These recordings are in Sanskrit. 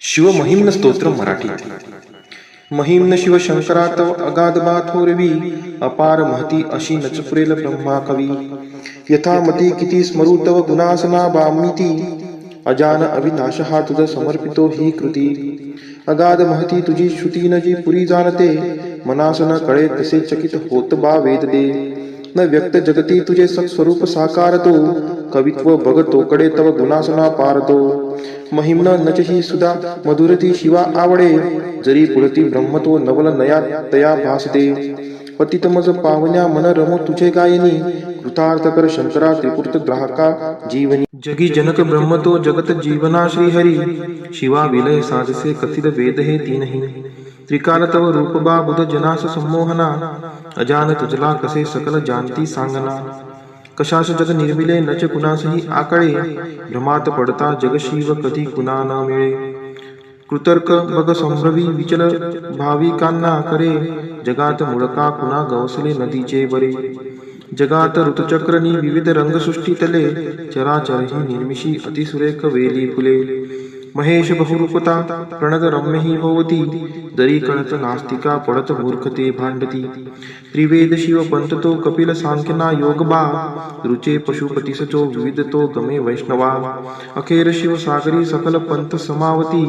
शिवमहिम्न स्तोत्र मराठी. महिम्न शिवशंकरा तव अगाध बाथोरवी, अपार महती अशी नचपुरेल ब्रह्मा कवी. यथा मती किती स्मरू तव गुणासना बामिती, अजान अविनाश हा तुझ समर्पितो ही कृती. अगाध महती तुझी श्रुती न जी पुरी जाणते, मनास न कळे तसे चकित होत बा वेद दे. न व्यक्त जगती तुझे सत्स्वरूप साकारतो, कवित्व बघ तोकडे तव गुणासना पारतो. महिम्न नचही सुधा मधुरती शिवा आवडे, जरी पुढती ब्रह्मतो नवल नया तया भासते. पतितमज पावन्या मन रमो तुझे गायनी, कृतार्थ कर शंकरा त्रिपुर्त ग्राहका जीवनी. जगी जनक ब्रह्मतो जगत जीवना श्रीहरी, शिवा विलय साजसे कथित वेद हे तीनही. त्रिकाल तव रूप बा बुध जनास संमोहना, अजान तुझला कसे सकल जानती सांगना. कशास जग निर्मिले नच कुणासही आकळे, भ्रमात पडता जग शिव कधी कुणा न मिळे. कृतर्क बग संभ्रवी विचल भाविकांना करे, जगात मुळका कुणा गवसले नदीचे बरे. जगात ऋतुचक्रनी विविध रंगसृष्टी तले, चराचरही निर्मिशी अतिसुरेख वेली फुले. महेश बहुरूपता प्रणत रम्यही भोवती, जरी कळत नास्तिका पडत मूर्खते भांडती. त्रिवेद शिव पंथतो कपिल सांख्यना योग बा, रुचे पशुपतीसचो विविध तो गमे वैष्णवा. अखेर शिव सागरी सकल पंथ समावती,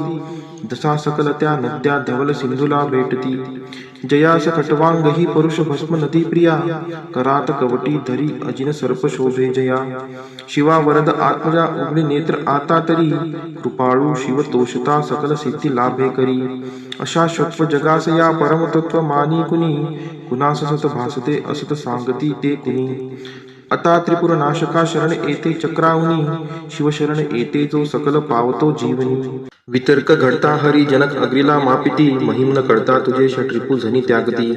दसा सकल त्या नद्या धवल सिंधूला भेटती. जयास खटवांगही परुष भस्म नदी प्रिया, करात कवटी धरी अजिन सर्प शोभे जया. शिवा वरद आत्मजा उघडे नेत्र आता तरी, कृपाळू शिव तोषता सकल सिद्धी लाभे करी. अशा शत्व जगास या परमतत्व मानी कुणी, कुणास सत भासते असत सांगती ते कुणी. आता त्रिपुर नाशका शरण येते चक्रावनी, शिवशरण येते जो सकल पावतो जीवनी. वितर्क घडता हरी जनक अग्रीला मापिती, महिम्न कळता तुझे षट्रिपू झनी त्यागती.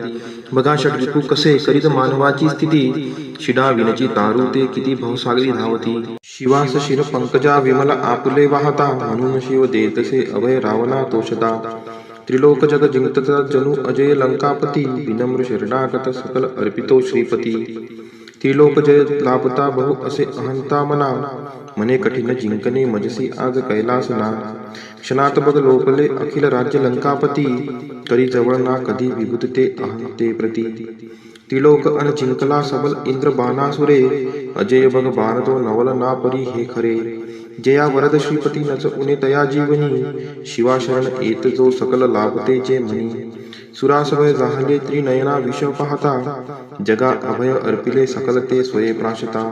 बघा षट्रिपू कसे करीत मानवाची स्थिती, शिडा विनची तारू ते किती भवसागरी धावती. शिवास शिर पंकजा विमल आपुले वाहता, म्हणून शिव देतसे अभय रावणा तोषता. त्रिलोक जग जिंकता जणू अजय लंकापती, विनम्र शरणागत सकल अर्पितो श्रीपती. त्रिलोक जय लाभता बहु असे अहंता मना, मने कठीण जिंकणे मजसी आज कैलासना. क्षणात बघ लोकले अखिल राज्य लंकापती, करी जवळ ना कधी विभुत ते अहंते प्रती. त्रिलोक अन जिंकला सबल इंद्र बाणासुरे, अजय बघ बाणतो नवल ना परी हे खरे. जया वरद श्रीपती नच उने तया जीवनी, शिवा शरण येत जो सकल लाभते जे म्हणी. सुरासवय जाहले त्रिनयना विष पाहता, जगा अभय अर्पिले सकल ते स्वये प्राशता.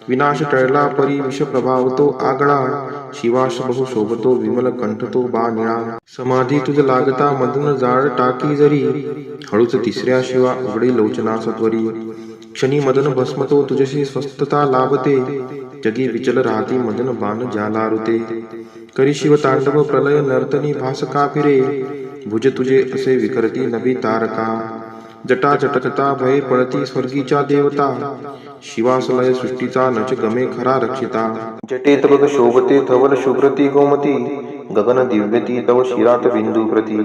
विनाश टळला परी विष प्रभावतो आगळा, शिवाश बहु शोभतो विमल कंठतो बा निळा. समाधी तुझ लागता मधुन जाळ टाकी जरी, हळूच तिसऱ्या शिवा उघडे लोचना सत्वरी. क्षणी मदन भस्मतो तुझशी स्वस्थता लाभते, जगी विचल राहती मदन बाण ज्यालारुते. करी शिव तांडव प्रलय नर्तनी भासका फिरे, भुज तुझे असे विकरती नभी तारका. जटा जटकता भय पळती स्वर्गीच्या देवता, शिवासलय सृष्टीचा नच गमे खरा रक्षिता. जटेत बघ शोभते धवल शुभ्रती गोमती, गगन दिव्यती तव शिरात बिंदू प्रती.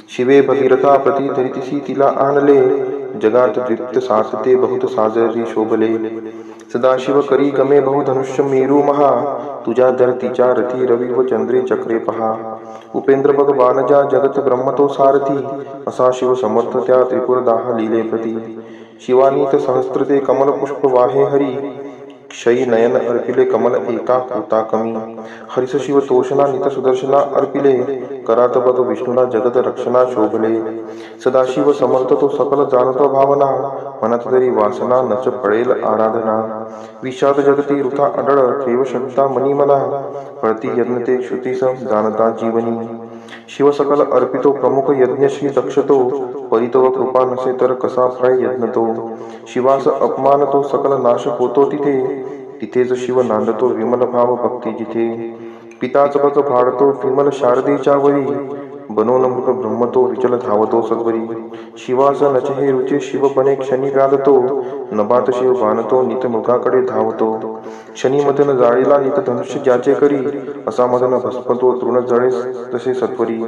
शिवे भगीरथा प्रती धरितीसी तिला आणले, जगात द्विप्त सासते बहुत साजरी शोभले. सदाशिव करी गमे बहु धनुष्य मेरू महा, तुझ्या धरतीच्या रथी रवी व चंद्रे चक्रे पहा. उपेंद्र बघ बाणजा जगत ब्रह्मतो सारथी, असा शिव समर्थ त्या त्रिपुर दाह लीले प्रती. शिवानीत सहस्त्रते कमल पुष्प वाहे हरी, क्षयी नयन अर्पिले कमल एका होता कमी. हरिस शिव तोषणा नित सुदर्शना अर्पिले, करात बघ विष्णूला जगत रक्षणा शोभले. सदाशिव समर्थ तो सकल जाणतो भावना, मनात तरी वासना नच पळेल आराधना. विषाद जगती वृथा अडळ ठेव शब्दा मनी मला, पळती यज्ञ ते श्रुतीस जाणता जीवनी. शिव सकल अर्पितो प्रमुख यज्ञ श्री दक्षतो, परितव कृपा नसे तर कसा फळे यज्ञ तो. शिवास अपमान तो सकल नाश होतो तिथे, तिथेच शिव नांदतो विमल भाव भक्ती जिथे. पिताच बघ भाडतो विमल शारदेच्या वरी, बनोन मृग ब्रह्मतो विचल धावतो सद्वरी. शिवास नच हे रुचे शिव बने क्षणी व्याधतो, नभात शिव बाणतो नित मृगाकडे धावतो. शनी मदन जाळीला नित धनुष्य ज्याचे करी, असा मदन भस्मतो तृण जळे तसे सत्वरी.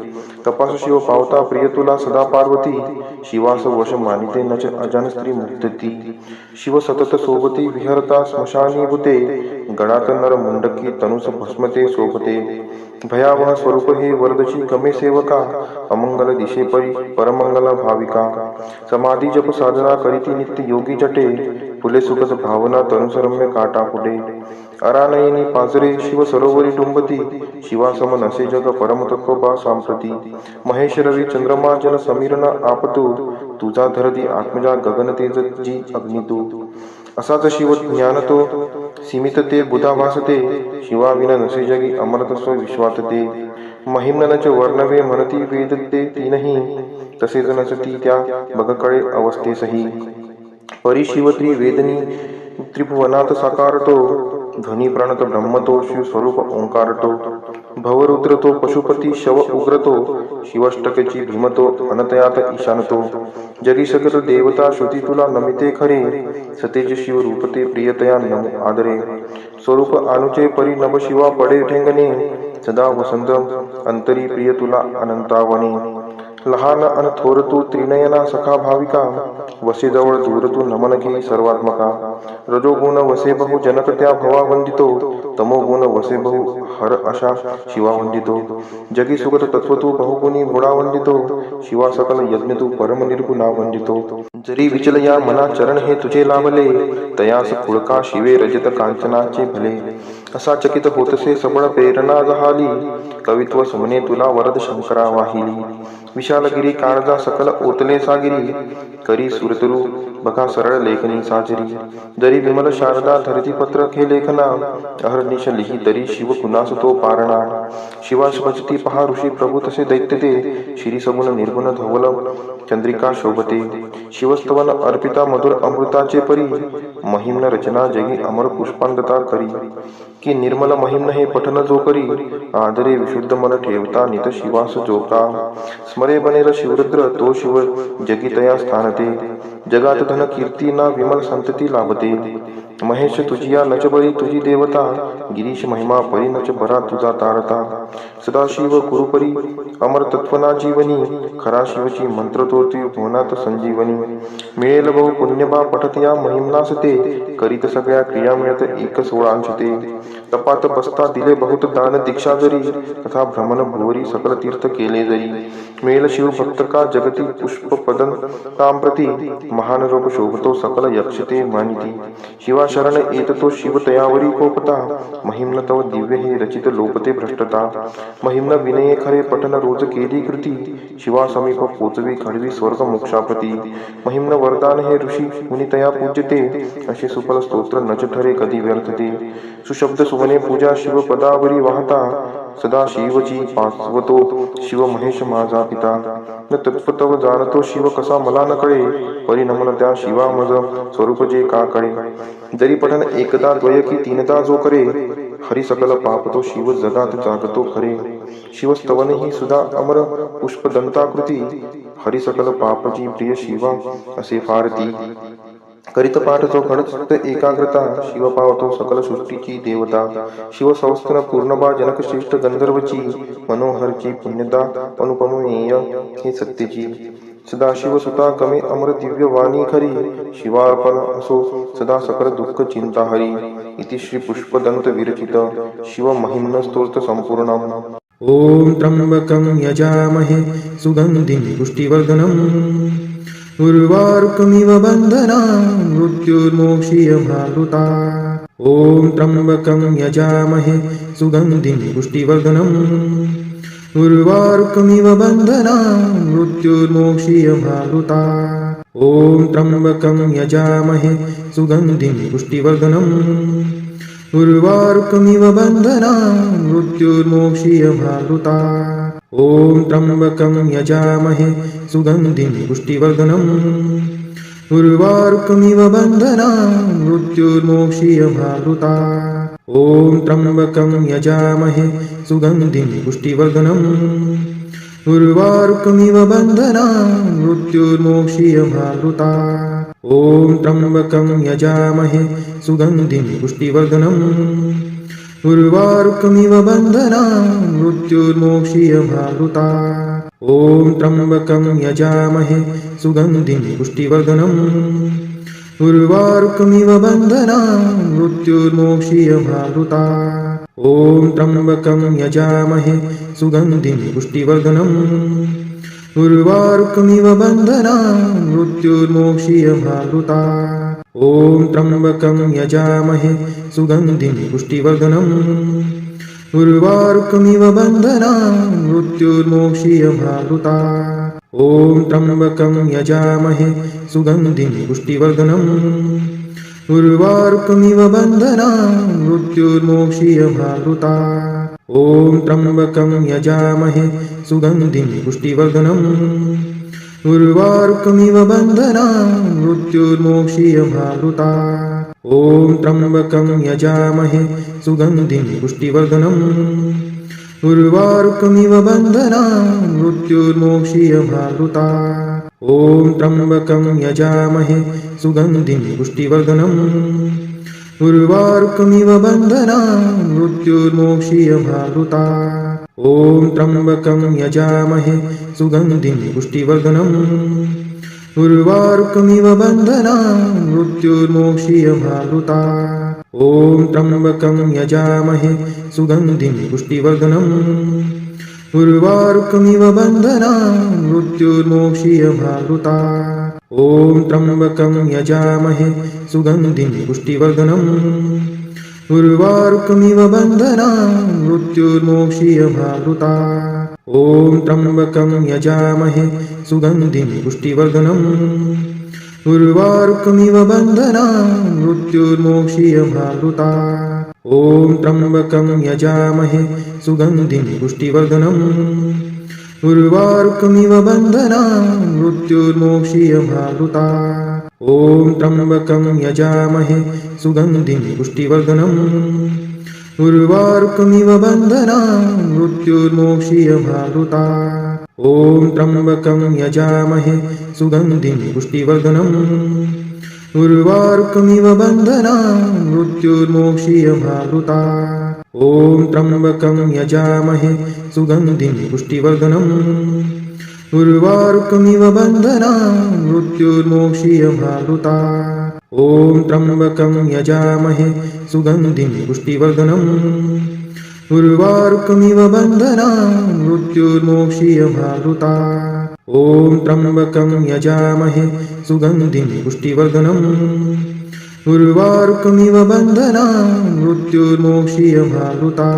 तपास शिव पावता प्रिय तुला सदा पार्वती, शिवास वश मानिते नच अजान स्त्री मुक्तती. शिव सतत सोबती विहरता स्मशानी भूते, गळात नर मुंडकी तनुस भस्मते शोभते. भयावह स्वरूप हे वरदची कमे सेवका, अमंगल दिशे परी परमंगल भाविका. समाधी जप साधना करीती नित्य योगी जटे, फुले सुखद भावना तनुसरम्य काटा पुढे. अरानयनी पाजरे शिव सरोवरी डुंबती, शिवासम नसे जग परमतत्व बा सांप्रती. महेश रवी चंद्रमा जल समीर न आपतू, तुझा धरती आत्मजा गगन तेज जी अग्नितू. असाच शिव ज्ञान तो सीमित ते बुधा भासते, शिवाविना नसे जगी अमरतस्व विश्वात ते. महिम्नच वर्णवे म्हणती वेद ते तीनही, तसेच नसती त्या बगकळे अवस्थेसही. परी शिव त्रिवेदनी त्रिभुवनात साकारतो, ध्वनी प्रणत ब्रह्मतो शिव स्वरूप ओंकारतो. भवरुद्र तो पशुपती शव उग्रतो, शिवष्टकची भीमतो अनतयात ईशानतो. जगी सकल देवता श्रुती तुला नमिते खरे, सतेज शिव रूपते प्रियतया नमो आदरे. स्वरूप अनुचे परी नभ शिवा पडे ठेंगणे, सदा वसंत अंतरी प्रिय तुला अनंतावने. लहान अन थोर तू त्रिनयना सखा भाविका, वसे जवळ दूर तू नमन घे सर्वात्मका. रजोगुण वसे बहु जनक त्या भवा वंदितो, तमोगुण वसे बहु हर अशा शिवा वंदितो. जगी सुगत तत्व तू बहुगुणी गुणा वंदितो, शिवा सकल यज्ञ तू परम निर्गुणा वंदितो. जरी विचल या मना चरण हे तुझे लाभले, तयास पुळका शिवे रजत कांचनाचे भले. असा चकित होतसे सबळ प्रेरणा जहाली, कवित्व सुमने तुला वरद शंकरा वाहिली. विशालगिरी काळजा सकल ओतले सागिरी, करी सुरतरू बघा सरळ लेखनी साजरी. जरी विमल शारदा धरती पत्र खे लेखना, अहर्निश लिही तरी शिव कुणास तो पारणा. शिवास भजती पहा ऋषी प्रभू तसे दैत्य ते, श्री सगुण निर्गुण धवल चंद्रिका शोभते. शिवस्तवन अर्पिता मधुर अमृताचे परी, महिम्न रचना जगी अमर पुष्पांडता करी. की निर्मल महिम्न हे पठन जो करी, आदरे विशुद्ध मन ठेवता नित शिवास जोका. स्मरे बनेल शिवरुद्र तो शिव जगी तया स्थानते, जगात धन कीर्ती ना विमल संतती लाभते. महेश तुझिया नच बरी तुझी देवता, गिरीश महिमा परी नच बरा तुझा तारता. सदाशिव कुरुपरी अमर तत्वना जीवनी, खरा शिवची मंत्र तोती भुवनात संजीवनी. मिळेल बहु पुण्यबा पठत या महिम्नास ते, करीत सगळ्या क्रिया मिळत एक सोळांश ते. तपात बसता दिले बहुत दान दीक्षा जरी, तथा भ्रमण भुवरी सकल तीर्थ केले जरी. मिळेल शिव भक्त का जगती पुष्प पदन तांप्रती, महान रूप शोभतो सकल यक्षते मानिती. शिवा शरण येत तो शिव तयावरी कोपता, महिम्न तव दिव्य हे रचित लोपते भ्रष्टता. महिम्न विनये खरे पठन रोज केली कृती, शिवा समीप पोचवी खडवी स्वर्ग मोक्षाप्रती. महिम्न वरदान हे ऋषी मुनी तया पूज्यते, असे सुफल स्तोत्र नच ठरे कधी व्यर्थते. सुशब्द सुमने पूजा शिव पदावरी वाहता, सदा शिवची पाचवतो शिव महेश माझा पिता. न तत्पतव जाणतो शिव कसा मला न कळे, परी नमन त्या शिवा मज स्वरूप जे का कळे. जरी पठन एकदा द्वय की तीनदा जो करे, हरी सकल पाप तो शिव जगात जागतो खरे. शिवस्तवन ही सुधा अमर पुष्प दंताकृती, हरी सकल पापची प्रिय शिवा असे फारती. करीत पाठ तो घडत एकाग्रता, शिव पावतो सकल सृष्टीची देवता. शिव संस्थन पूर्णबा जनक श्रेष्ठ गंधर्वची, मनोहरची पुण्यता अनुपमेय हे सत्यची. सदाशिव सुता गमे अमर दिव्य वाणी खरी, शिवार्पण असो सदा सकल दुःख चिंता हरी. इति श्री पुष्पदंत विरचित शिव महिम्न स्तोत्र संपूर्णम. ओम त्र्यंबकं यजामहे सुगंधिं पुष्टिवर्धनम्, उर्वारुकमिव बन्धनान् मृत्युर्मोक्षीयमामृतात्. ओम त्र्यंबकं यजामहे सुगंधिं पुष्टिवर्धनम्, उर्वारुकमिव बन्धनान् मृत्युर्मोक्षीयमामृतात्. ओम त्र्यंबकं यजामहे सुगंधिं पुष्टिवर्धनम्, उर्वारुकमिव बन्धनान् मृत्युर्मोक्षीयमामृतात्. ओम त्र्यंबकं यजामहे सुगंधिं पुष्टिवर्धनम्, उर्वारुकमिव बन्धनान् मृत्युर्मोक्षीयमामृतात्. ओम त्र्यंबकं यजामहे सुगंधिं पुष्टिवर्धनम्, उर्वारुकमिव बन्धनान् मृत्युर्मोक्षीयमावृता ॐ त्र्यम्बकं यजामहे सुगन्धिं पुष्टिवर्धनम् उर्वारुकमिव बन्धनान् मृत्युर्मोक्षीयमावृता ॐ त्र्यम्बकं यजामहे सुगन्धिं पुष्टिवर्धनम् उर्वारुकमिव बन्धनान् मृत्युर्मोक्षीयमावृता ॐ त्र्यम्बकं यजामहे सुगन्धिं पुष्टिवर्धनम् उर्वारुकमिव बन्धनान् मृत्युर्मोक्षीयमावृता ॐ त्र्यम्बकं यजामहे सुगन्धिं पुष्टिवर्धनम् उर्वारुकमिव बन्धनान् मृत्युर्मोक्षीयमावृता ॐ त्र्यम्बकं यजामहे सुगन्धिं पुष्टिवर्धनम् उर्वारुकमिव बन्धनान् मृत्युर्मोक्षीयमावृता ॐ त्र्यम्बकं यजामहे सुगन्धिं पुष्टिवर्धनम् उर्वारुकमिव बन्धनान् मृत्युर्मोक्षीयमावृता ॐ त्र्यम्बकं यजामहे सुगन्धिं पुष्टिवर्धनम् उर्वारुकमिव बन्धनान् मृत्युर्मोक्षीयमावृता ॐ त्र्यम्बकं यजामहे सुगन्धिं पुष्टिवर्धनम् उर्वारुकमिव बन्धनान् मृत्युर्मोक्षीयमावृता ॐ त्र्यम्बकं यजामहे सुगन्धिं पुष्टिवर्धनम् उर्वारुकमिव बन्धनान् मृत्युर्मोक्षीयमावृता ॐ त्र्यम्बकं यजामहे सुगन्धिं पुष्टिवर्धनम् उर्वारुकमिव बन्धनान् मृत्युर्मोक्षीयमावृता ॐ त्र्यम्बकं यजामहे सुगन्धिं पुष्टिवर्धनम् उर्वारुकमिव बन्धनान् मृत्युर्मोक्षीयमावृता ॐ त्र्यम्बकं यजामहे सुगन्धिं पुष्टिवर्धनम् उर्वारुकमिव बन्धनान् मृत्युर्मोक्षीयमावृता ॐ त्र्यम्बकं यजामहे सुगन्धिं पुष्टिवर्धनम् उर्वारुकमिव बन्धनान् मृत्युर्मोक्षीयमावृता ॐ त्र्यम्बकं यजामहे सुगन्धिं पुष्टिवर्धनम् उर्वारुकमिव बन्धनान् मृत्युर्मोक्षीयमावृता ॐ त्र्यम्बकं यजामहे सुगन्धिं पुष्टिवर्धनम् उर्वारुकमिव बन्धनान् मृत्युर्मोक्षीयमावृता ॐ त्र्यम्बकं यजामहे सुगन्धिं पुष्टिवर्धनम् उर्वारुकमिव बन्धनान् मृत्युर्मोक्षीयमावृता ॐ त्र्यम्बकं यजामहे सुगन्धिं पुष्टिवर्धनम् उर्वारुकमिव बन्धनान् मृत्युर्मोक्षीयमावृता ॐ त्र्यम्बकं यजामहे सुगन्धिं पुष्टिवर्धनम् उर्वारुकमिव बन्धनान् मृत्युर्मोक्षीयमावृता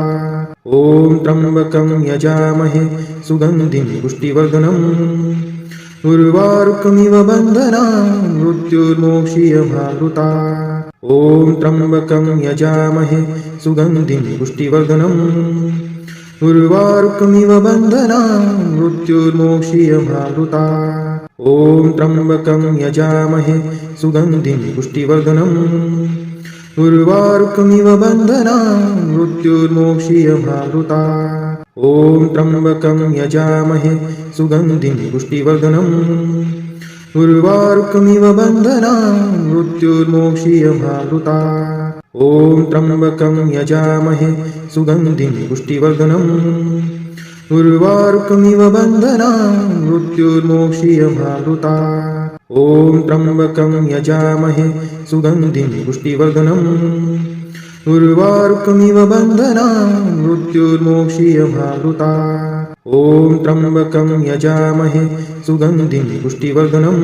ॐ त्र्यम्बकं यजामहे सुगन्धिं पुष्टिवर्धनम् उर्वारुकमिव बन्धनान् मृत्युर्मोक्षीयमावृता ॐ त्र्यम्बकं यजामहे सुगन्धिं पुष्टिवर्धनम् उर्वारुकमिव बन्धनान् मृत्युर्मोक्षीयमावृता ॐ त्र्यम्बकं यजामहे सुगन्धिं पुष्टिवर्धनम् उर्वारुकमिव बन्धनान् मृत्युर्मोक्षीयमावृता ॐ त्र्यम्बकं यजामहे सुगन्धिं पुष्टिवर्धनम् उर्वारुकमिव बन्धनान् मृत्युर्मोक्षीयमावृता ॐ त्र्यम्बकं यजामहे सुगन्धिं पुष्टिवर्धनम् उर्वारुकमिव बन्धनान् मृत्युर्मोक्षीयमावृता ॐ त्र्यम्बकं यजामहे सुगन्धिं पुष्टिवर्धनम् उर्वारुकमिव बन्धनान् मृत्युर्मोक्षीयमावृता ॐ त्र्यम्बकं यजामहे सुगन्धिं पुष्टिवर्धनम्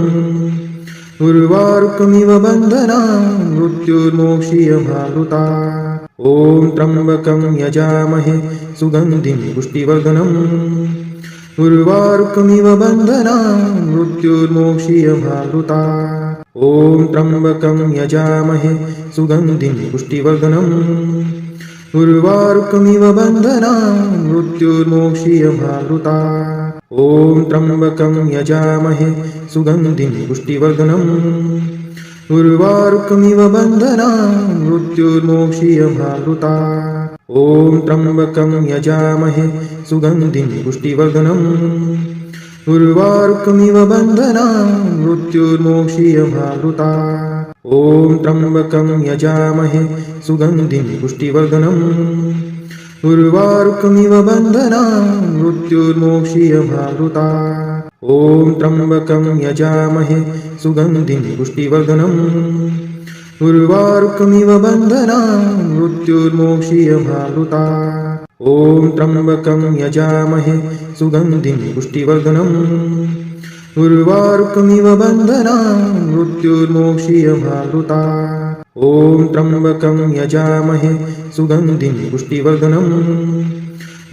उर्वारुकमिव बन्धनान् मृत्युर्मोक्षीयमावृता ॐ त्र्यम्बकं यजामहे सुगन्धिं पुष्टिवर्धनम् उर्वारुकमिव बन्धनान् मृत्युर्मोक्षीयमावृता ॐ त्र्यम्बकं यजामहे सुगन्धिं पुष्टिवर्धनम् उर्वारुकमिव बन्धनान् मृत्युर्मोक्षीयमावृता ॐ त्र्यम्बकं यजामहे सुगन्धिं पुष्टिवर्धनम् उर्वारुकमिव बन्धनान् मृत्युर्मोक्षीयमावृता ॐ त्र्यम्बकं यजामहे सुगन्धिं पुष्टिवर्धनम् उर्वारुकमिव बन्धनान् मृत्युर्मोक्षीयमामृतात् ॐ त्र्यम्बकं यजामहे सुगन्धिं पुष्टिवर्धनम् उर्वारुकमिव बन्धनान् मृत्युर्मोक्षीयमामृतात् ॐ त्र्यम्बकं यजामहे सुगन्धिं पुष्टिवर्धनम् उर्वारुकमिव बन्धनान् मृत्युर्मोक्षीयमामृतात् ॐ त्र्यम्बकं यजामहे सुगन्धिं पुष्टिवर्धनम् उर्वारुकमिव बन्धनान् मृत्युर्मोक्षीयमामृतात् ॐ त्र्यम्बकं यजामहे सुगन्धिं पुष्टिवर्धनम्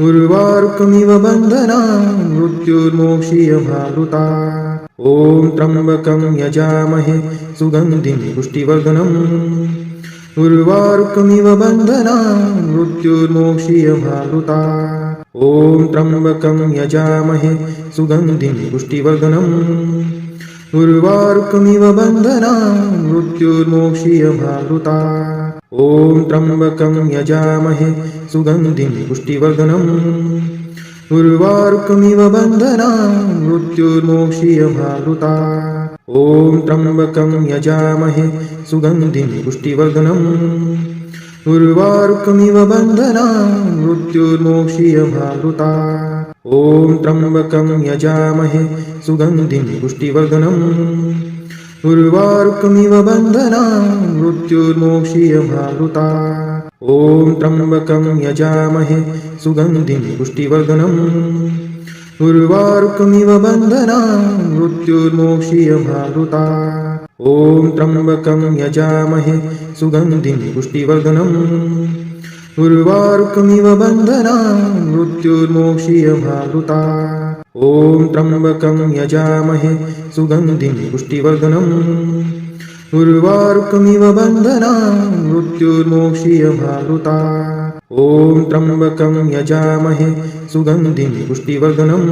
उर्वारुकमिव बन्धनान् मृत्युर्मोक्षीयमामृतात् ॐ त्र्यम्बकं यजामहे सुगन्धिं पुष्टिवर्धनम् उर्वारुकमिव बन्धनान् मृत्युर्मोक्षीयमामृतात् ॐ त्र्यम्बकं यजामहे सुगन्धिं पुष्टिवर्धनम् उर्वारुकमिव बन्धनान् मृत्युर्मोक्षीयमामृतात् ॐ त्र्यम्बकं यजामहे सुगन्धिं पुष्टिवर्धनम् उर्वारुकमिव बन्धनान् मृत्युर्मोक्षीयमामृतात् ॐ त्र्यम्बकं यजामहे सुगन्धिं पुष्टिवर्धनम् उर्वारुकमिव बन्धनान् मृत्युर्मोक्षीयमामृतात् ॐ त्र्यम्बकं यजामहे सुगन्धिं पुष्टिवर्धनम् उर्वारुकमिव बन्धनान् मृत्युर्मोक्षीयमामृतात् ॐ त्र्यम्बकं यजामहे सुगन्धिं पुष्टिवर्धनम् उर्वारुकमिव बन्धनान् मृत्युर्मोक्षीयमामृतात् ॐ त्र्यम्बकं यजामहे सुगन्धिं पुष्टिवर्धनम् उर्वारुकमिव बन्धनान् मृत्युर्मोक्षीयमामृतात् ॐ त्र्यम्बकं यजामहे सुगन्धिं पुष्टिवर्धनम् उर्वारुकमिव बन्धनान् मृत्युर्मोक्षीयमामृतात् ॐ त्र्यम्बकं यजामहे सुगन्धिं पुष्टिवर्धनम्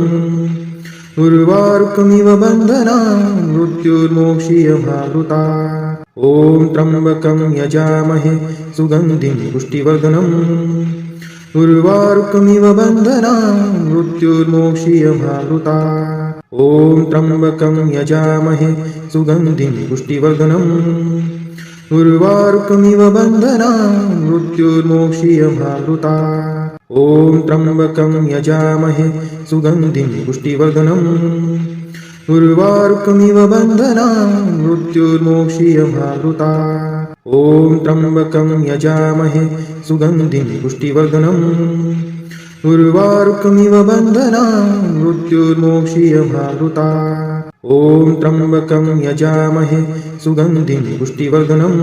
उर्वारुकमिव बन्धनान् मृत्युर्मोक्षीयमामृतात् ॐ त्र्यम्बकं यजामहे सुगन्धिं पुष्टिवर्धनम् उर्वारुकमिव बन्धनान् मृत्युर्मोक्षीयमामृतात् ॐ त्र्यम्बकं यजामहे सुगन्धिं पुष्टिवर्धनम् उर्वारुकमिव बन्धनान् मृत्युर्मोक्षीयमामृतात् ॐ त्र्यम्बकं यजामहे सुगन्धिं पुष्टिवर्धनम् उर्वारुकमिव बन्धनान् मृत्युर्मोक्षीयमामृतात् ॐ त्र्यम्बकं यजामहे सुगन्धिं पुष्टिवर्धनम् उर्वारुकमिव बन्धनान् मृत्युर्मोक्षीयमामृतात् ॐ त्र्यम्बकं यजामहे सुगन्धिं पुष्टिवर्धनम्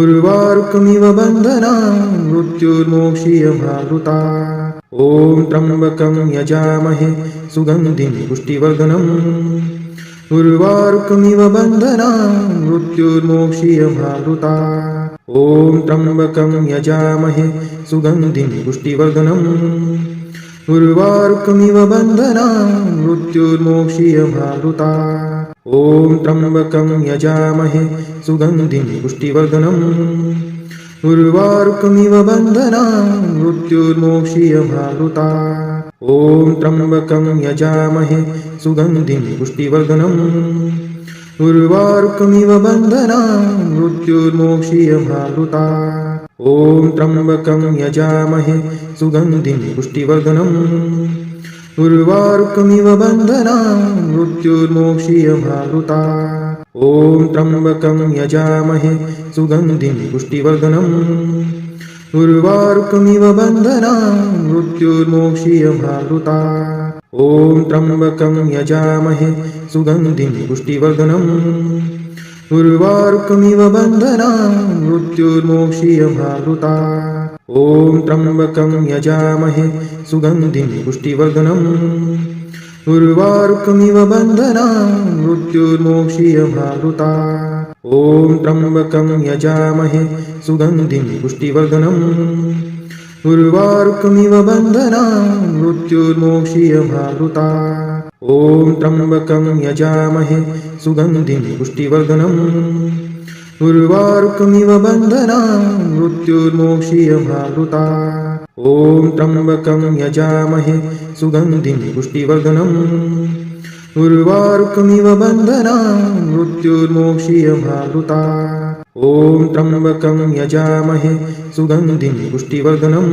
उर्वारुकमिव बन्धनान् मृत्युर्मोक्षीयमामृतात् ॐ त्र्यम्बकं यजामहे सुगन्धिं पुष्टिवर्धनम् उर्वारुकमिव बन्धनान् मृत्युर्मोक्षीयमामृतात् ॐ त्र्यम्बकं यजामहे सुगन्धिं पुष्टिवर्धनम् उर्वारुकमिव बन्धनान् मृत्युर्मोक्षीयमामृतात् ॐ त्र्यम्बकं यजामहे सुगन्धिं पुष्टिवर्धनम् उर्वारुकमिव बन्धनान् मृत्युर्मोक्षीयमामृतात् ॐ त्र्यम्बकं यजामहे सुगन्धिं पुष्टिवर्धनम् उर्वारुकमिव बन्धनान् मृत्युर्मोक्षीयमामृतात् ॐ त्र्यम्बकं यजामहे सुगन्धिं पुष्टिवर्धनम् उर्वारुकमिव बन्धनान् मृत्युर्मोक्षीयमामृतात् ॐ त्र्यम्बकं यजामहे सुगन्धिं पुष्टिवर्धनम् उर्वारुकमिव बन्धनान् मृत्युर्मोक्षीयमामृतात् ॐ त्र्यम्बकं यजामहे सुगन्धिं पुष्टिवर्धनम् उर्वारुकमिव बन्धनान् मृत्युर्मोक्षीयमामृतात् ॐ त्र्यम्बकं यजामहे सुगन्धिं पुष्टिवर्धनम् उर्वारुकमिव बन्धनान् मृत्युर्मोक्षीयमामृतात् ॐ त्र्यम्बकं यजामहे सुगन्धिं पुष्टिवर्धनम् उर्वारुकमिव बन्धनान् मृत्युर्मोक्षीयमामृतात् ॐ त्र्यम्बकं यजामहे सुगन्धिं पुष्टिवर्धनम् उर्वारुकमिव बन्धनान् मृत्युर्मोक्षीयमावृता ॐ त्र्यम्बकं यजामहे सुगन्धिं पुष्टिवर्धनम् उर्वारुकमिव बन्धनान् मृत्युर्मोक्षीयमावृता ॐ त्र्यम्बकं यजामहे सुगन्धिं पुष्टिवर्धनम्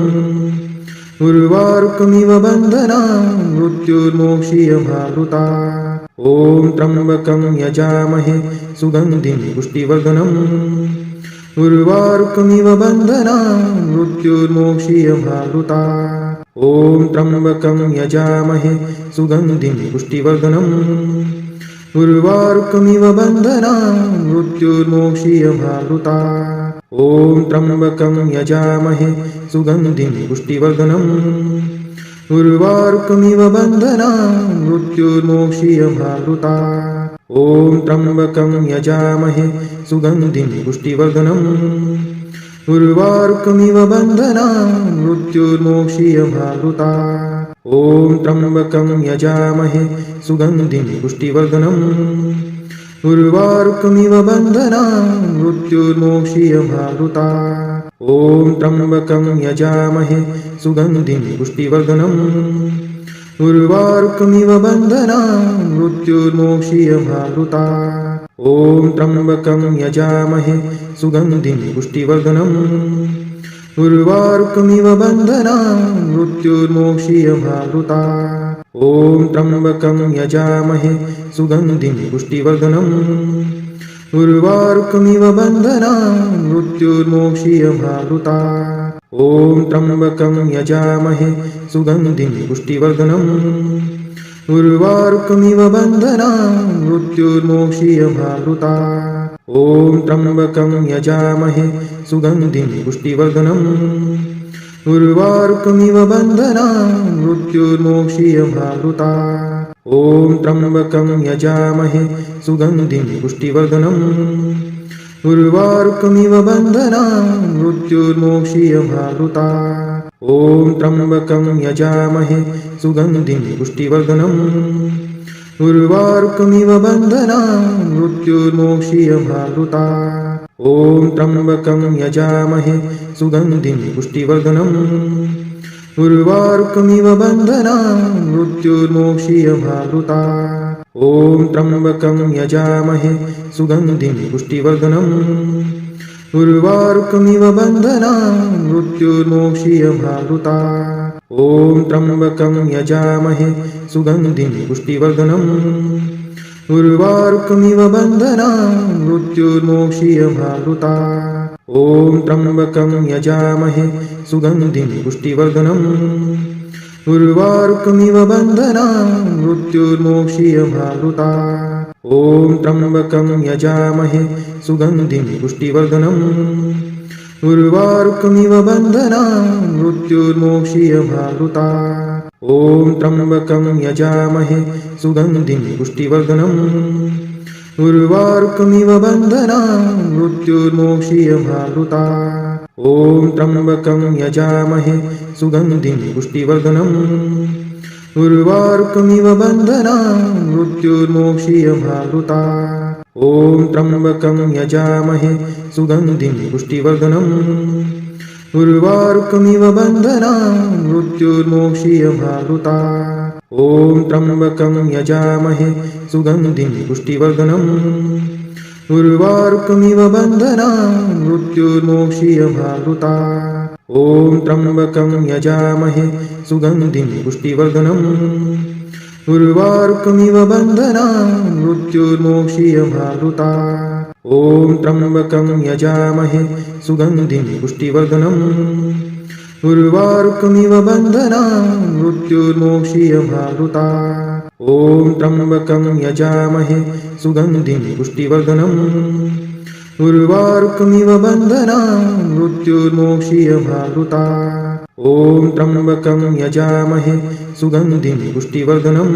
उर्वारुकमिव बन्धनान् मृत्युर्मोक्षीयमावृता ॐ त्र्यम्बकं यजामहे सुगन्धिं पुष्टिवर्धनम् उर्वारुकमिव बन्धनान् मृत्युर्मोक्षीयमावृता ॐ त्र्यम्बकं यजामहे सुगन्धिं पुष्टिवर्धनम् उर्वारुकमिव बन्धनान् मृत्युर्मोक्षीयमावृता ॐ त्र्यम्बकं यजामहे सुगन्धिं पुष्टिवर्धनम् उर्वारुकमिव बन्धनान् मृत्युर्मोक्षीयमावृता ॐ त्र्यम्बकं यजामहे सुगन्धिं पुष्टिवर्धनम् उर्वारुकमिव बन्धनान् मृत्युर्मोक्षीयमावृता ॐ त्र्यम्बकं यजामहे सुगन्धिं पुष्टिवर्धनम् उर्वारुकमिव बन्धनान् मृत्युर्मोक्षीयमावृता ॐ त्र्यम्बकं यजामहे सुगन्धिं पुष्टिवर्धनम् उर्वारुकमिव बन्धनान् मृत्युर्मोक्षीयमावृता ॐ त्र्यम्बकं यजामहे सुगन्धिं पुष्टिवर्धनम् उर्वारुकमिव बन्धनान् मृत्युर्मोक्षीयमावृता ॐ त्र्यम्बकं यजामहे सुगन्धिं पुष्टिवर्धनम् उर्वारुकमिव बन्धनान् मृत्युर्मोक्षीयमावृता ॐ त्र्यम्बकं यजामहे सुगन्धिं पुष्टिवर्धनम् उर्वारुकमिव बन्धनान् मृत्युर्मोक्षीयमावृता ॐ त्र्यम्बकं यजामहे सुगन्धिं पुष्टिवर्धनम् उर्वारुकमिव बन्धनान् मृत्युर्मोक्षीयमावृता ॐ त्र्यम्बकं यजामहे सुगन्धिं पुष्टिवर्धनम् उर्वारुकमिव बन्धनान् मृत्युर्मोक्षीयमावृता ॐ त्र्यम्बकं यजामहे सुगन्धिं पुष्टिवर्धनम् उर्वारुकमिव बन्धनान् मृत्युर्मोक्षीयमावृता ॐ त्र्यम्बकं यजामहे सुगन्धिं पुष्टिवर्धनम् उर्वारुकमिव बन्धनान् मृत्युर्मोक्षीयमावृता ॐ त्र्यम्बकं यजामहे सुगन्धिं पुष्टिवर्धनम् उर्वारुकमिव बन्धनान् मृत्युर्मोक्षीयमावृता ॐ त्र्यम्बकं यजामहे सुगन्धिं पुष्टिवर्धनम् उर्वारुकमिव बन्धनान् मृत्युर्मोक्षीयमावृता ॐ त्र्यम्बकं यजामहे सुगन्धिं पुष्टिवर्धनम् उर्वारुकमिव बन्धनान् मृत्युर्मोक्षीयमावृता ॐ त्र्यम्बकं यजामहे सुगन्धिं पुष्टिवर्धनम् उर्वारुकमिव बन्धनान् मृत्युर्मोक्षीयमावृता ॐ त्र्यम्बकं यजामहे सुगन्धिं पुष्टिवर्धनम् उर्वारुकमिव बन्धनान् मृत्युर्मोक्षीयमावृता ॐ त्र्यम्बकं यजामहे सुगन्धिं पुष्टिवर्धनम् उर्वारुकमिव बन्धनान् मृत्युर्मोक्षीयमावृता ॐ त्र्यम्बकं यजामहे सुगन्धिं पुष्टिवर्धनम् उर्वारुकमिव बन्धनान् मृत्युर्मोक्षीयमावृता ॐ त्र्यम्बकं यजामहे सुगन्धिं पुष्टिवर्धनम् उर्वारुकमिव बन्धनान् मृत्युर्मोक्षीयमावृता ॐ त्र्यम्बकं यजामहे सुगन्धिं पुष्टिवर्धनम् उर्वारुकमिव बन्धनान् मृत्युर्मोक्षीयमावृता ॐ त्र्यम्बकं यजामहे सुगन्धिं पुष्टिवर्धनम् उर्वारुकमिव बन्धनान् मृत्युर्मोक्षीयमावृता ॐ त्र्यम्बकं यजामहे सुगन्धिं पुष्टिवर्धनम् उर्वारुकमिव बन्धनान् मृत्युर्मोक्षीयमावृता ॐ त्र्यम्बकं यजामहे सुगन्धिं पुष्टिवर्धनम्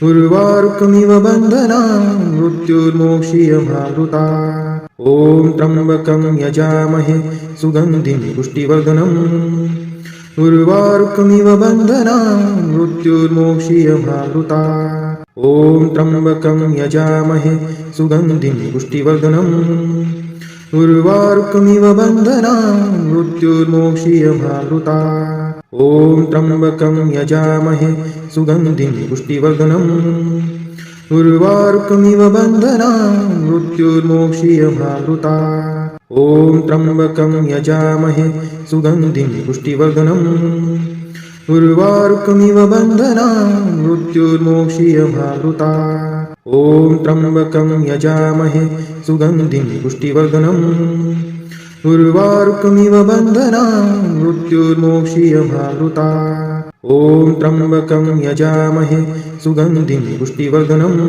उर्वारुकमिव बन्धनान् मृत्युर्मोक्षीयमावृता ॐ त्र्यम्बकं यजामहे सुगन्धिं पुष्टिवर्धनम् उर्वारुकमिव बन्धनान् मृत्युर्मोक्षीयमावृता ॐ त्र्यम्बकं यजामहे सुगन्धिं पुष्टिवर्धनम् उर्वारुकमिव बन्धनान् मृत्युर्मोक्षीयमामृतात् ॐ त्र्यम्बकं यजामहे सुगन्धिं पुष्टिवर्धनम् उर्वारुकमिव बन्धनान् मृत्युर्मोक्षीयमामृतात् ॐ त्र्यम्बकं यजामहे सुगन्धिं पुष्टिवर्धनम् उर्वारुकमिव बन्धनान् मृत्युर्मोक्षीयमामृतात् ॐ त्र्यम्बकं यजामहे सुगन्धिं पुष्टिवर्धनम् उर्वारुकमिव बन्धनान् मृत्युर्मोक्षीयमामृतात् ॐ त्र्यम्बकं यजामहे सुगन्धिं पुष्टिवर्धनम्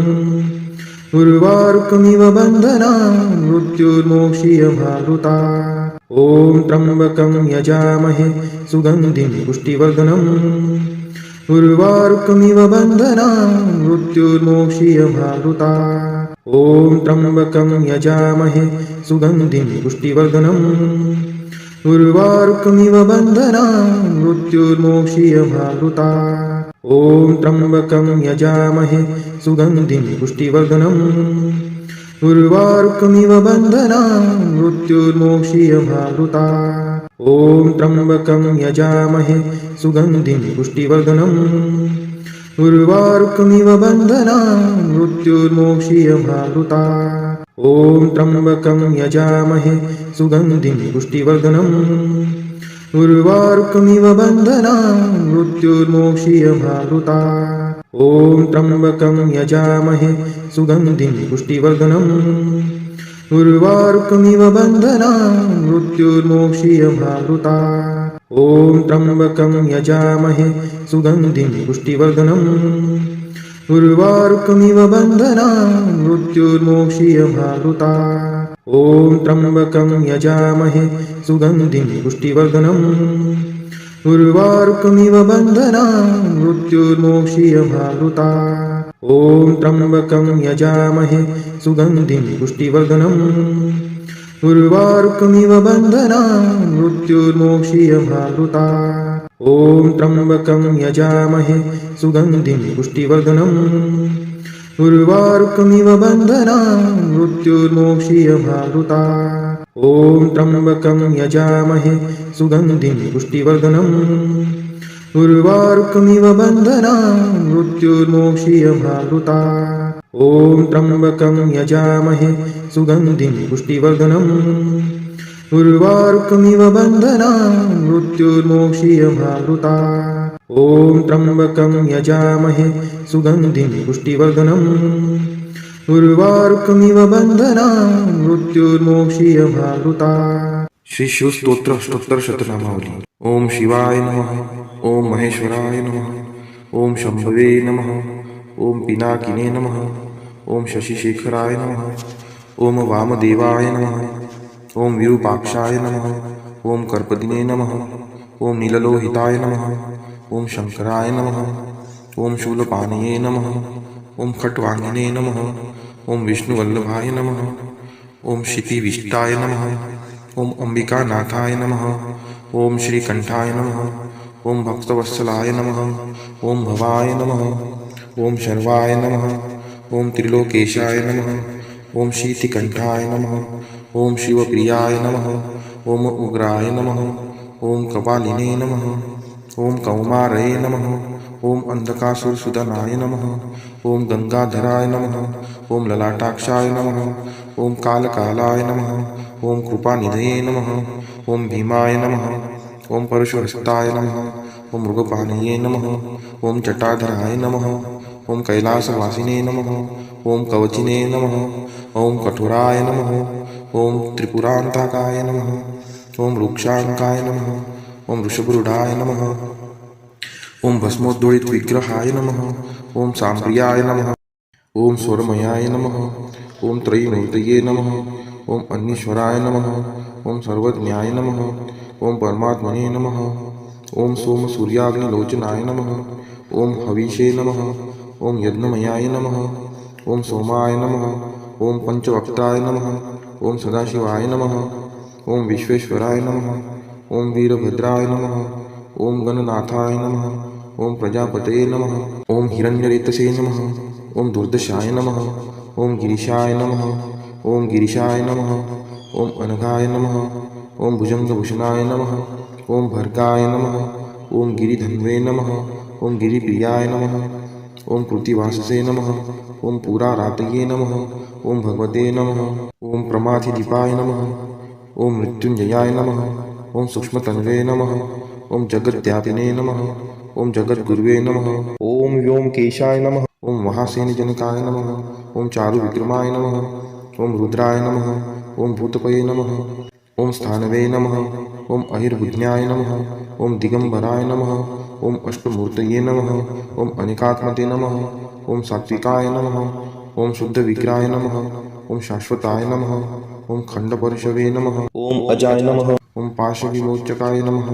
उर्वारुकमिव बन्धनान् मृत्युर्मोक्षीयमामृतात् ॐ त्र्यम्बकं यजामहे सुगन्धिं पुष्टिवर्धनम् उर्वारुकमिव बन्धनान् मृत्युर्मोक्षीयमामृतात् ॐ त्र्यम्बकं यजामहे सुगन्धिं पुष्टिवर्धनम् उर्वारुकमिव बन्धनान् मृत्युर्मोक्षीयमामृतात् ॐ त्र्यम्बकं यजामहे सुगन्धिं पुष्टिवर्धनम् उर्वारुकमिव बन्धनान् मृत्युर्मोक्षीयमामृतात् ॐ त्र्यम्बकं यजामहे सुगन्धिं पुष्टिवर्धनम् उर्वारुकमिव बन्धनान् मृत्युर्मोक्षीयमामृतात् ॐ त्र्यम्बकं यजामहे सुगन्धिं पुष्टिवर्धनम् उर्वारुकमिव बन्धनान् मृत्युर्मोक्षीयमामृतात् ॐ त्र्यम्बकं यजामहे सुगन्धिं पुष्टिवर्धनम् उर्वारुकमिव बन्धनान् मृत्युर्मोक्षीयमामृतात् ॐ त्र्यम्बकं यजामहे सुगन्धिं पुष्टिवर्धनम् उर्वारुकमिव बन्धनान् मृत्युर्मोक्षीयमामृतात् ॐ त्र्यम्बकं यजामहे सुगन्धिं पुष्टिवर्धनम् उर्वारुकमिव बन्धनान् मृत्युर्मोक्षीयमामृतात् ॐ त्र्यम्बकं यजामहे सुगन्धिं पुष्टिवर्धनम् उर्वारुकमिव बन्धनान् मृत्युर्मोक्षीयमामृतात् ॐ त्र्यम्बकं यजामहे सुगन्धिं पुष्टिवर्धनम् उर्वारुकमिव बन्धनान् मृत्युर्मोक्षीयमामृतात् ॐ त्र्यम्बकं यजामहे सुगन्धिं पुष्टिवर्धनम् उर्वारुकमिव बन्धनान् मृत्युर्मोक्षीयमामृतात् ॐ त्र्यम्बकं यजामहे सुगन्धिं पुष्टिवर्धनम् उर्वारुकमिव बन्धनान् मृत्युर्मोक्षीयमामृतात् ॐ त्र्यम्बकं यजामहे सुगन्धिं पुष्टिवर्धनम् उर्वारुकमिव बन्धनान् मृत्युर्मोक्षीयमामृतात् श्री शिवस्तोत्र स्तोत्र शतनामावली। ओम शिवाय नमः। ओम महेश्वराय नमः। ओम शंभवे नमः। ओम पिनाकिने नमः। ओम शशिशेखराय नमः। ओम वामदेवाय नमः। ओम विरूपाक्षाय नमः। ओम कर्पदिने नमः। ओम नीललोहिताय नमः। ओम शंकराय नमः। ओम शूलपाणये नमः। ओम खट्वांगिने नमः। ओम विष्णुवल्लभाय नमः। ओम क्षितिविष्टाय नमः। ओम अंबिकानाथाय नमः। ओम श्रीकंठाय नमः। ओम भक्तवत्सलाय नमः। ओम भवाय नमः। ओम शर्वाय नमः। ओम त्रिलोकेशाय नमः। ओम शीतिकंठाय नमः। ओम शिवप्रियाय नमः। ओम उग्राय नमः। ओम कपालिने नमः। ओम कौमारये नमः। ओम अंधकासुरसुदनाय नमः। ओम गंगाधराय नमः। ओम ललाटाक्षाय नमः। ओम कालकालाय नमः। ओम कृपानिधये नमः। ओम भीमाय नमः। ओम परशुहस्ताय नमः। ओम मृगपाणये नमः। ओम जटाधराय नमः। ओम कैलासवासिने नमः। ओम कवचिने नमः। ओम कठोराय नमः। ओम त्रिपुरांतकाय नमः। ओम वृक्षांकाय नमः। ओम वृषभरूढाय नमः। ओम भस्मोद्दोलित विग्रहाय नमः। ओम सांप्रियाय नमः। ओम स्वरमयाय नमः। ओम त्रयीमूर्तये नमः। ओम अन्नीश्वराय नमः। ओम सर्वज्ञाय नमः। ओम परमात्मने नमः। ओम सोम सूर्याग्निलोचनाय नमः। ओम हविषे नमः। ओम यज्ञमयाय नमः। ओम सोमाय नमः। ओम पंचवक्ताय नमः। ओम सदाशिवाय नमः। ओम विश्वेश्वराय नमः। ओम वीरभद्राय नमः। ओम गणनाथाय नमः। ओम प्रजापतये नमः। ओम हिरण्यरेतसे नमः। ओम दुर्दशाय नमः ओम गिरीशाय नमः ओम गिरीशाय नमः ओम अनघाय नमः ओम भुजंगभूषणाय नमः ओम भर्गाय नमः ओम गिरिधन्वे नमः ओम गिरिप्रियाय नमः ओम कृतिवाससे नमः ओम पुरारातये नमः ओम भगवते नमः ओम प्रमाथिदीपाय नमः ओम मृत्युंजयाय नमः ओम सूक्ष्मतन्वे नमः ओम जगद्व्यापिने नमः ओम जगद्गुरुवे नमः ओम व्योमकेशाय नमः ओम महासेनजनकाय नमः ओम चारुविक्रमाय नमः ओम रुद्राय नमः ओम भूतपये नमः ओम स्थानवे नमः ओम अहिर्बुद्ध्याय नमः ओम दिगंबराय नमः ओम अष्टमूर्तये नमः ओम अनिकात्मते नमः ओम सात्विकाय नमः ओम शुद्धविग्रहाय नमः ओम शाश्वताय नमः ओम खंडपर्शवे नमः ओम अजाय नमः ओम पाशविमोचकाय नमः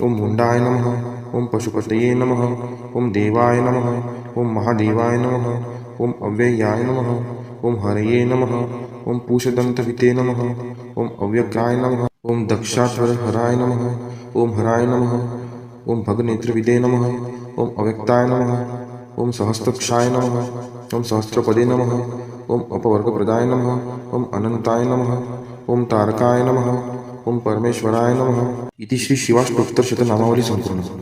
ओम मुंडाय नमः ओम पशुपतये नमः ओम देवाय नमः ओम महादेवाय नमः ओम अव्ययाय नमः ओम हरये नमः ओम पूषदन्तविते नमः ओम अव्यग्राय नमः ओम दक्षाध्वरहराय नमः ओम हराय नमः ओम भगनेत्रविदे नमः ओम अव्यक्ताय नमः ओम सहस्त्रक्षाय नमः ओम सहस्त्रपदे नमः ओम अपवर्गप्रदाय नमः ओम अनंताय नमः ओम तारकाय नमः ओम परमेश्वराय नमः इति श्री शिवाष्टोत्तरशतनामावली संपूर्ण।